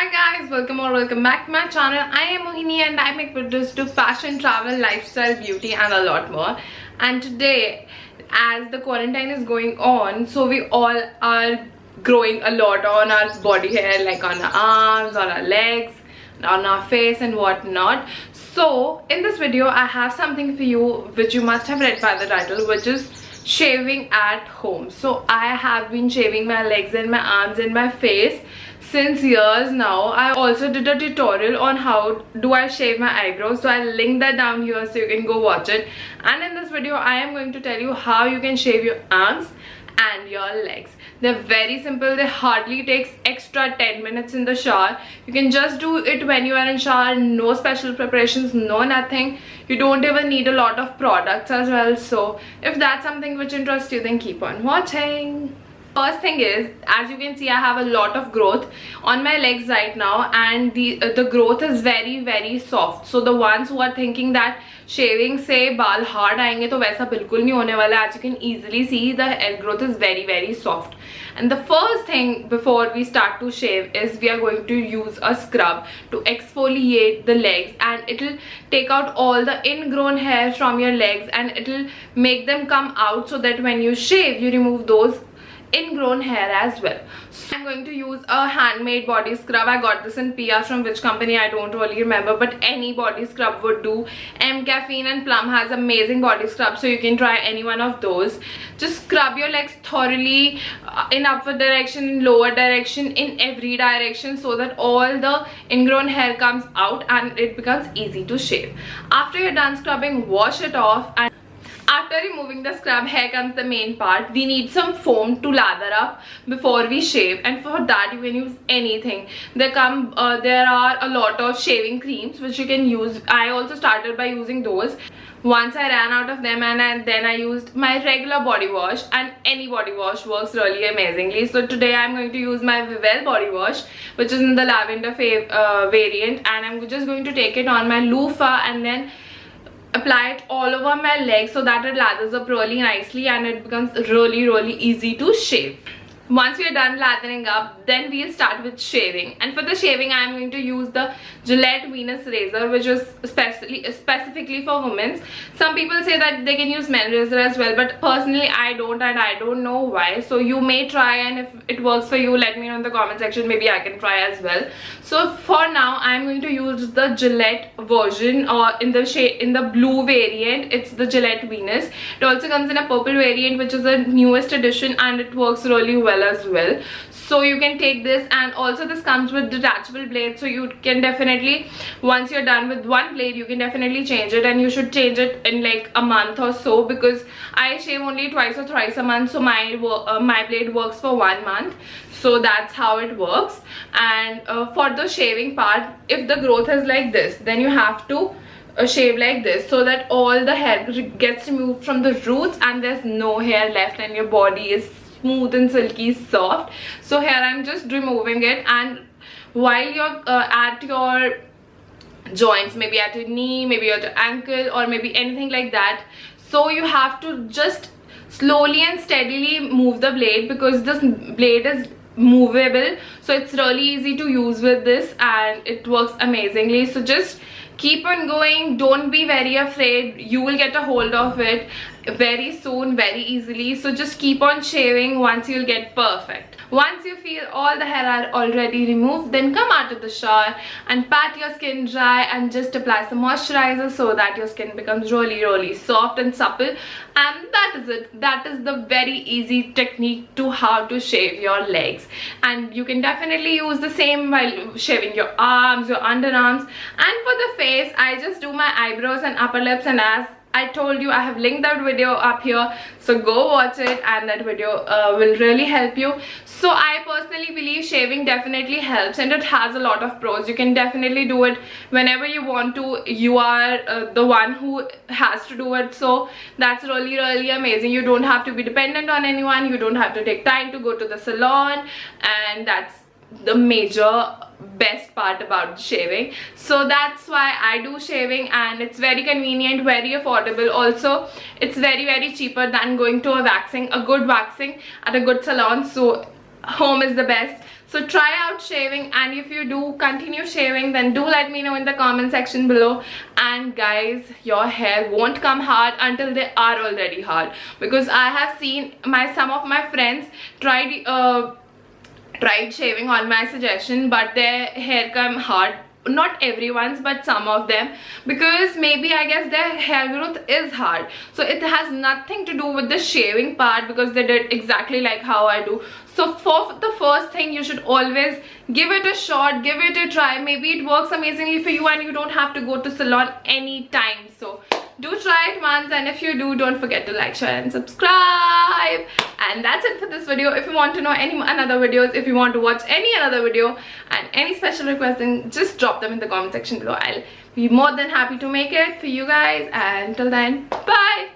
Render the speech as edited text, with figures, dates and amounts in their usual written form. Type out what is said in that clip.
Hi guys, welcome back to my channel. I am Mohini and I make videos to fashion, travel, lifestyle, beauty and a lot more. And today, as the quarantine is going on, so we all are growing a lot on our body hair, like on our arms, on our legs, on our face and whatnot. So in this video I have something for you which you must have read by the title, which is shaving at home. So I have been shaving my legs and my arms and my face since years now. I also did a tutorial on how do I shave my eyebrows, so I'll link that down here so you can go watch it. And in this video I am going to tell you how you can shave your arms and your legs. They're very simple. They hardly takes extra 10 minutes in the shower. You can just do it when you are in shower. No special preparations, no nothing. You don't even need a lot of products as well. So if that's something which interests you, then keep on watching. First thing is, as you can see, I have a lot of growth on my legs right now, and the growth is very soft. So the ones who are thinking that shaving से बाल hard आएंगे, तो वैसा बिल्कुल नहीं होने वाला. As you can easily see, the hair growth is very soft. And the first thing before we start to shave is we are going to use a scrub to exfoliate the legs, and it'll take out all the ingrown hair from your legs and it'll make them come out, so that when you shave, you remove those ingrown hair as well. So I'm going to use a handmade body scrub. I got this in PR, from which company I don't really remember, but any body scrub would do. M Caffeine and Plum has amazing body scrub, so you can try any one of those. Just scrub your legs thoroughly, in upward direction, in lower direction, in every direction, so that all the ingrown hair comes out and it becomes easy to shave. After you're done scrubbing, wash it off. And after removing the scrub, here comes the main part. We need some foam to lather up before we shave, and for that you can use anything. There are a lot of shaving creams which you can use. I also started by using those. Once I ran out of them, and then I used my regular body wash, and any body wash works really amazingly. So today I'm going to use my Vivelle body wash, which is in the lavender variant, and I'm just going to take it on my loofah and then apply it all over my legs so that it lathers up really nicely and it becomes really easy to shave. Once we are done lathering up, then we'll start with shaving. And for the shaving, I am going to use the Gillette Venus razor, which is specifically for women. Some people say that they can use men razor as well, but personally I don't, and I don't know why. So you may try, and if it works for you, let me know in the comment section. Maybe I can try as well. So for now, I am going to use the Gillette version, or in the blue variant. It's the Gillette Venus. It also comes in a purple variant, which is the newest edition, and it works really well as well. So you can take this, and also this comes with detachable blades, so you can definitely, once you're done with one blade, you can definitely change it, and you should change it in like a month or so, because I shave only twice or thrice a month, so my blade works for 1 month. So that's how it works. And for the shaving part, if the growth is like this, then you have to shave like this, so that all the hair gets removed from the roots and there's no hair left and your body is smooth and silky soft. So here I'm just removing it, and while you're at your joints, maybe at your knee, maybe at your ankle, or maybe anything like that, so you have to just slowly and steadily move the blade, because this blade is movable, so it's really easy to use with this and it works amazingly. So just keep on going, don't be very afraid, you will get a hold of it very soon, very easily. So just keep on shaving. Once you'll get perfect. Once you feel all the hair are already removed, then come out of the shower and pat your skin dry and just apply some moisturizer, so that your skin becomes really soft and supple. And that is it. That is the very easy technique to how to shave your legs. And you can definitely use the same while shaving your arms, your underarms. And for the face, I just do my eyebrows and upper lips, and as I told you, I have linked that video up here, so go watch it, and that video will really help you. So I personally believe shaving definitely helps, and it has a lot of pros. You can definitely do it whenever you want to. You are the one who has to do it, so that's really amazing. You don't have to be dependent on anyone. You don't have to take time to go to the salon, and that's the major best part about shaving. So that's why I do shaving, and it's very convenient, very affordable. Also, it's very cheaper than going to a good waxing at a good salon. So home is the best. So try out shaving, and if you do continue shaving, then do let me know in the comment section below. And guys, your hair won't come hard until they are already hard, because I have seen some of my friends tried shaving on my suggestion, but their hair come hard. Not everyone's, but some of them, because maybe I guess their hair growth is hard. So it has nothing to do with the shaving part, because they did exactly like how I do. So for the first thing, you should always give it a shot, give it a try. Maybe it works amazingly for you and you don't have to go to salon anytime. So do try it once, and if you do, don't forget to like, share and subscribe. And that's it for this video. If you want to know any another videos, if you want to watch any another video and any special requests, then just drop them in the comment section below. I'll be more than happy to make it for you guys. And till then, bye.